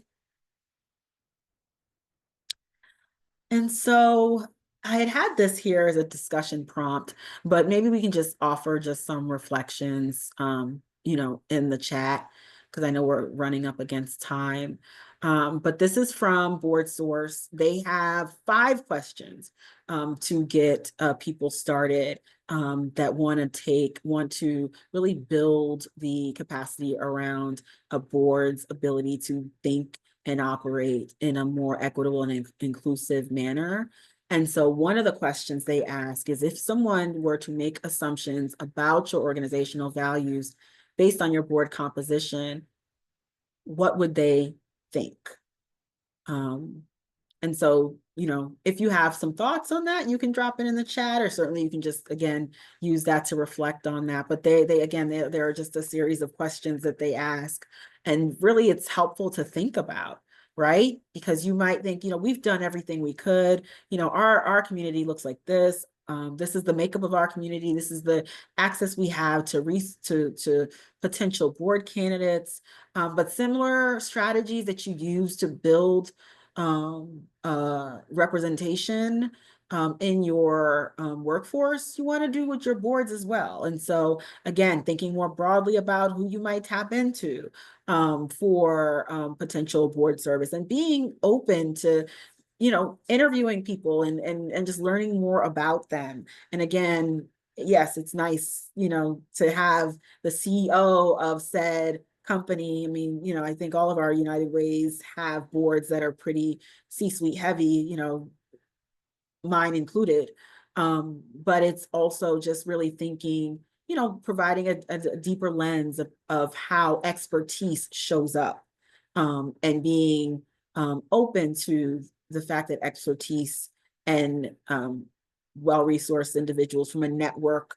And so I had this here as a discussion prompt, but maybe we can just offer just some reflections, in the chat, because I know we're running up against time. But this is from Board Source. They have 5 questions to get people started that want to really build the capacity around a board's ability to think and operate in a more equitable and inclusive manner. And so one of the questions they ask is, if someone were to make assumptions about your organizational values based on your board composition, what would they think? And so, if you have some thoughts on that, you can drop it in the chat, or certainly you can just, again, use that to reflect on that. But there are just a series of questions that they ask. And really, it's helpful to think about, right? Because you might think, we've done everything we could. Our community looks like this. This is the makeup of our community. This is the access we have to potential board candidates. But similar strategies that you use to build representation in your workforce, you want to do with your boards as well. And so, again, thinking more broadly about who you might tap into for potential board service, and being open to interviewing people and just learning more about them. And again, yes, it's nice, to have the CEO of said company. I mean, I think all of our United Ways have boards that are pretty C-suite heavy, mine included. But it's also just really thinking, providing a deeper lens of how expertise shows up, and being open to the fact that expertise and well-resourced individuals from a network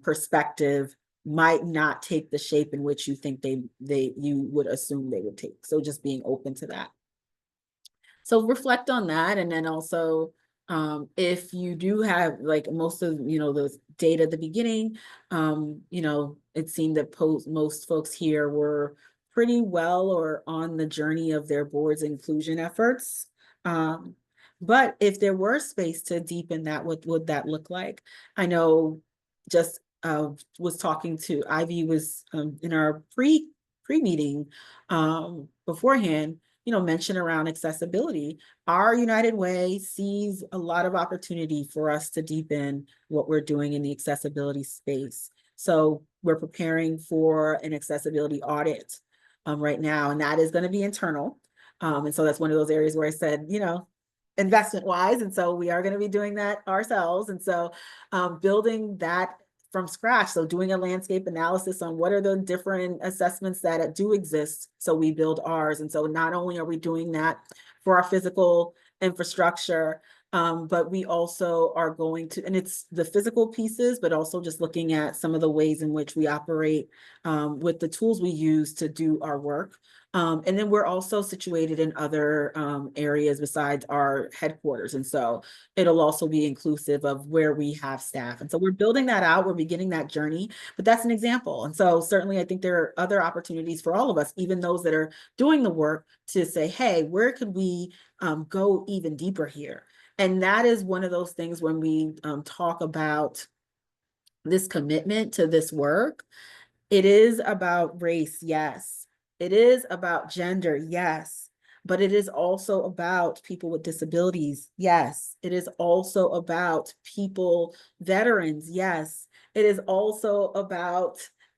perspective might not take the shape in which you think you would assume they would take. So just being open to that. So reflect on that. And then also, if you do have, like, most of, the data at the beginning, it seemed that most folks here were pretty well or on the journey of their board's inclusion efforts. But if there were space to deepen that, what would that look like? I know just was talking to Ivy, was in our pre-meeting beforehand, mention around accessibility. Our United Way sees a lot of opportunity for us to deepen what we're doing in the accessibility space. So we're preparing for an accessibility audit right now, and that is going to be internal. And so that's one of those areas where I said, investment wise. And so we are going to be doing that ourselves. And so building that from scratch. So doing a landscape analysis on what are the different assessments that do exist. So we build ours. And so not only are we doing that for our physical infrastructure, but we also are going to, and it's the physical pieces, but also just looking at some of the ways in which we operate with the tools we use to do our work. And then we're also situated in other areas besides our headquarters. And so it'll also be inclusive of where we have staff. And so we're building that out, we're beginning that journey, but that's an example. And so certainly I think there are other opportunities for all of us, even those that are doing the work, to say, hey, where could we go even deeper here? And that is one of those things when we talk about this commitment to this work. It is about race, yes. It is about gender, yes. But it is also about people with disabilities, yes. It is also about people, veterans, yes. It is also about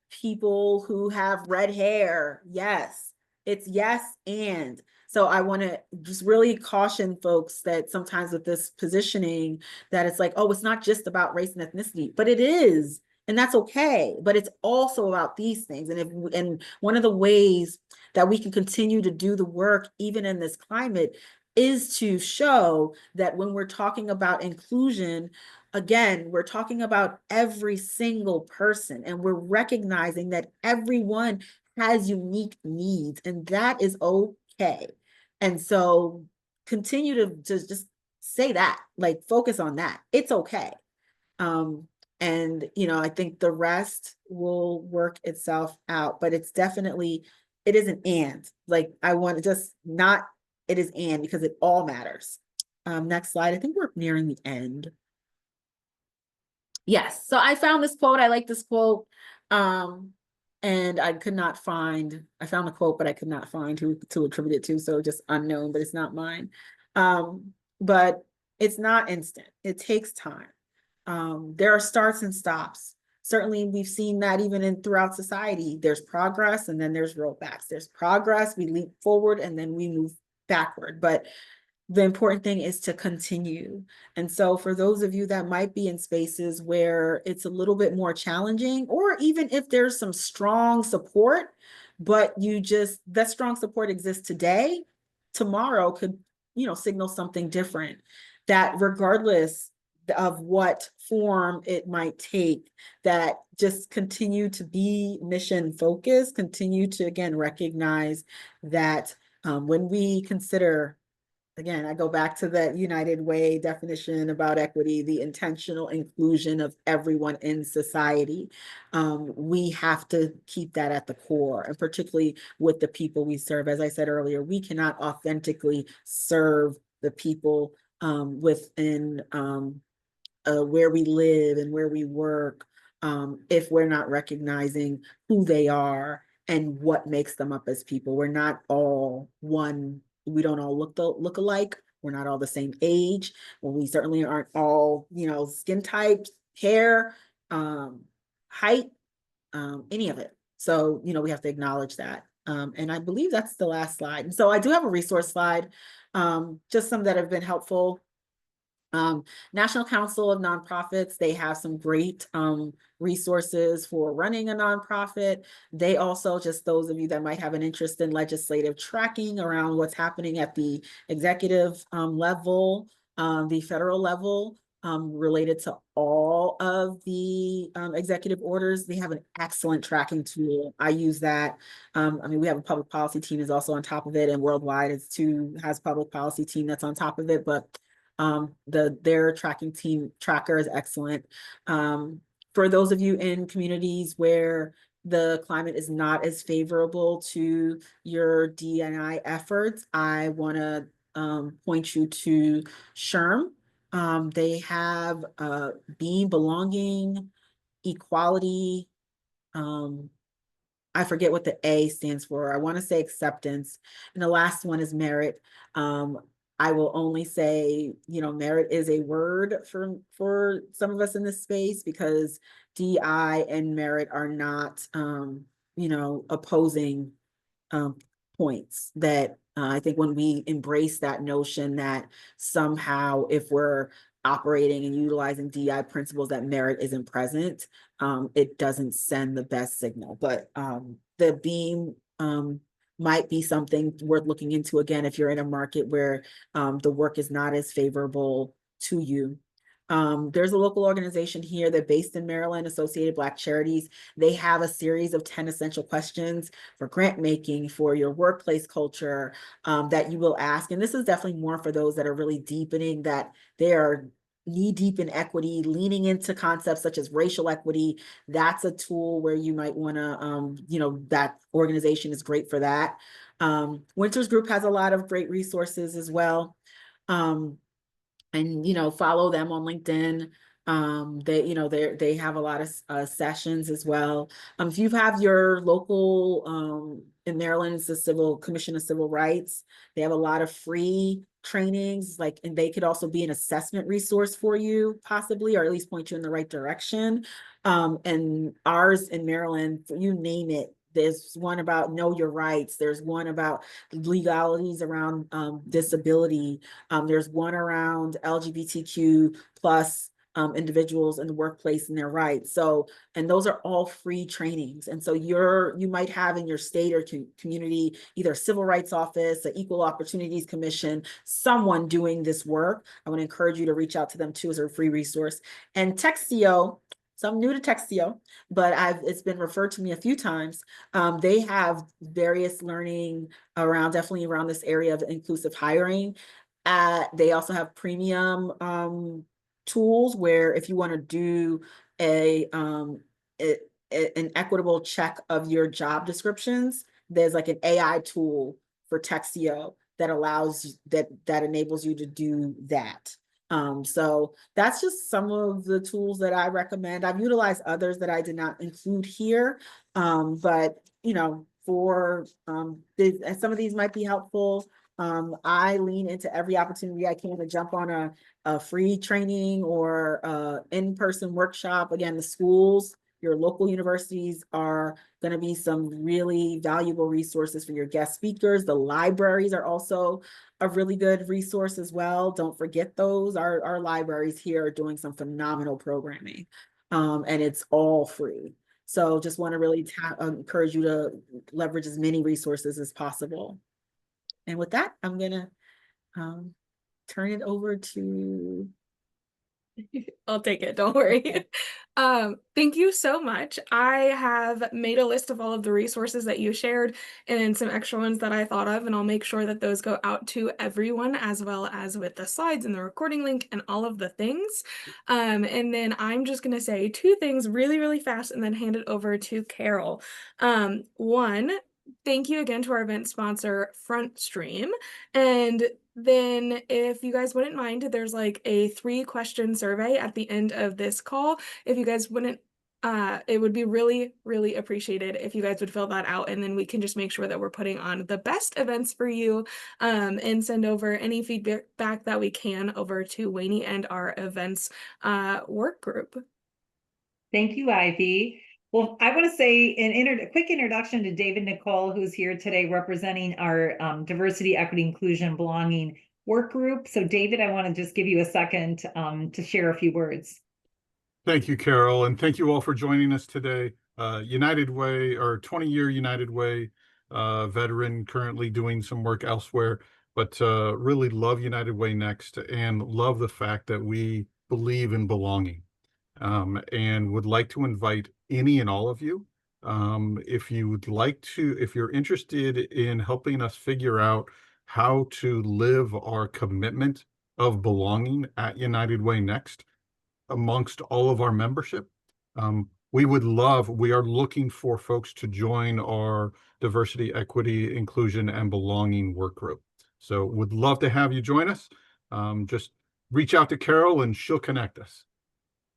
people who have red hair, yes. It's yes and. So I want to just really caution folks that sometimes with this positioning that it's like, oh, it's not just about race and ethnicity, but it is. And that's okay, but it's also about these things. And one of the ways that we can continue to do the work, even in this climate, is to show that when we're talking about inclusion, again, we're talking about every single person, and we're recognizing that everyone has unique needs, and that is okay. And so continue to just say that, like focus on that. It's okay. And I think the rest will work itself out, but it's definitely, it is an and. Like I want to just not, it is and, because it all matters. Next slide. I think we're nearing the end. Yes, so I found this quote. I like this quote. And I found the quote, but I could not find who to attribute it to. So just unknown, but it's not mine. But it's not instant. It takes time. There are starts and stops. Certainly, we've seen that even throughout society. There's progress and then there's rollbacks. There's progress, we leap forward, and then we move backward. But the important thing is to continue. And so for those of you that might be in spaces where it's a little bit more challenging, or even if there's some strong support, but that strong support exists today, tomorrow could, signal something different, that regardless of what form it might take, that just continue to be mission focused, continue to, again, recognize that when we consider, again, I go back to that United Way definition about equity, the intentional inclusion of everyone in society. We have to keep that at the core, and particularly with the people we serve. As I said earlier, we cannot authentically serve the people within where we live and where we work if we're not recognizing who they are and what makes them up as people. We're not all one. We don't all look alike. We're not all the same age. Well, we certainly aren't all, skin types, hair, height, any of it. So, we have to acknowledge that. And I believe that's the last slide. And so I do have a resource slide, just some that have been helpful. National Council of Nonprofits, they have some great resources for running a nonprofit. They also, just those of you that might have an interest in legislative tracking around what's happening at the executive level, the federal level, related to all of the executive orders, they have an excellent tracking tool. I use that. We have a public policy team is also on top of it, and worldwide has public policy team that's on top of it, but their tracker is excellent. For those of you in communities where the climate is not as favorable to your D&I efforts, I want to point you to SHRM. They have being, belonging, equality, I forget what the A stands for. I want to say acceptance. And the last one is merit. I will only say, merit is a word for some of us in this space, because DI and merit are not, opposing um, points. That I think when we embrace that notion that somehow if we're operating and utilizing DI principles that merit isn't present, it doesn't send the best signal. But the beam might be something worth looking into, again, if you're in a market where the work is not as favorable to you. There's a local organization here that based in Maryland, Associated Black Charities. They have a series of 10 essential questions for grant making, for your workplace culture, that you will ask. And this is definitely more for those that are really deepening, that they are knee deep in equity, leaning into concepts such as racial equity. That's a tool where you might want to, that organization is great for that. Winters Group has a lot of great resources as well. And follow them on LinkedIn. They have a lot of sessions as well. If you have your local in Maryland, it's the Civil Commission of Civil Rights. They have a lot of free trainings, and they could also be an assessment resource for you, possibly, or at least point you in the right direction. And ours in Maryland, you name it. There's one about know your rights. There's one about legalities around disability. There's one around LGBTQ plus individuals in the workplace and their rights. So, and those are all free trainings. And so you might have in your state or community either a civil rights office, an equal opportunities commission, someone doing this work. I want to encourage you to reach out to them too as a free resource. And Textio. So I'm new to Textio, but it's been referred to me a few times. They have various learning definitely around this area of inclusive hiring. They also have premium tools where if you want to do an equitable check of your job descriptions, there's like an AI tool for Textio that enables you to do that. So that's just some of the tools that I recommend. I've utilized others that I did not include here, but for some of these might be helpful. I lean into every opportunity I can to jump on a free training or in-person workshop. Again, the schools, your local universities are going to be some really valuable resources for your guest speakers. The libraries are also a really good resource as well. Don't forget those. Our libraries here are doing some phenomenal programming, and it's all free. So just want to really encourage you to leverage as many resources as possible. And with that, I'm gonna turn it over to. I'll take it, don't worry. Thank you so much. I have made a list of all of the resources that you shared and some extra ones that I thought of, and I'll make sure that those go out to everyone, as well as with the slides and the recording link and all of the things. And then I'm just gonna say two things really, really fast and then hand it over to Carol. One, thank you again to our event sponsor, Front Stream. And then if you guys wouldn't mind, there's like a 3-question survey at the end of this call. If you guys wouldn't, it would be really, really appreciated if you guys would fill that out, and then we can just make sure that we're putting on the best events for you, and send over any feedback that we can over to Wainie and our events work group. Thank you, Ivy. Well, I want to say a quick introduction to David Nicole, who's here today representing our Diversity, Equity, Inclusion, Belonging work group. So David, I want to just give you a second to share a few words. Thank you, Carol, and thank you all for joining us today. United Way, or 20-year United Way veteran, currently doing some work elsewhere, but really love United Way Next and love the fact that we believe in belonging. And would like to invite any and all of you, if you're interested in helping us figure out how to live our commitment of belonging at United Way Next amongst all of our membership. We are looking for folks to join our Diversity, Equity, Inclusion, and Belonging work group. So would love to have you join us. Just reach out to Carol and she'll connect us.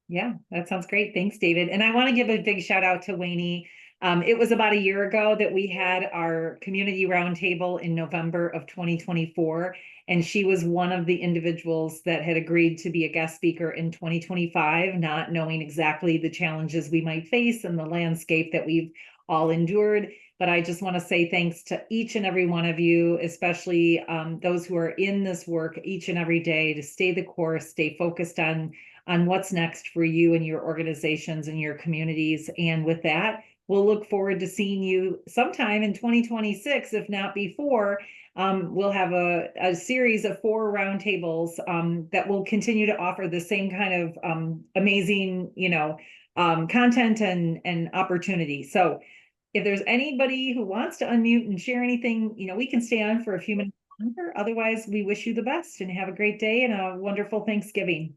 Yeah, that sounds great. Thanks, David. And I want to give a big shout out to Wainie. It was about a year ago that we had our community roundtable in November of 2024. And she was one of the individuals that had agreed to be a guest speaker in 2025, not knowing exactly the challenges we might face and the landscape that we've all endured. But I just want to say thanks to each and every one of you, especially those who are in this work each and every day, to stay the course, stay focused on what's next for you and your organizations and your communities. And with that, we'll look forward to seeing you sometime in 2026, if not before. We'll have a series of 4 roundtables that will continue to offer the same kind of amazing, content and opportunity. So if there's anybody who wants to unmute and share anything, we can stay on for a few minutes longer. Otherwise, we wish you the best and have a great day and a wonderful Thanksgiving.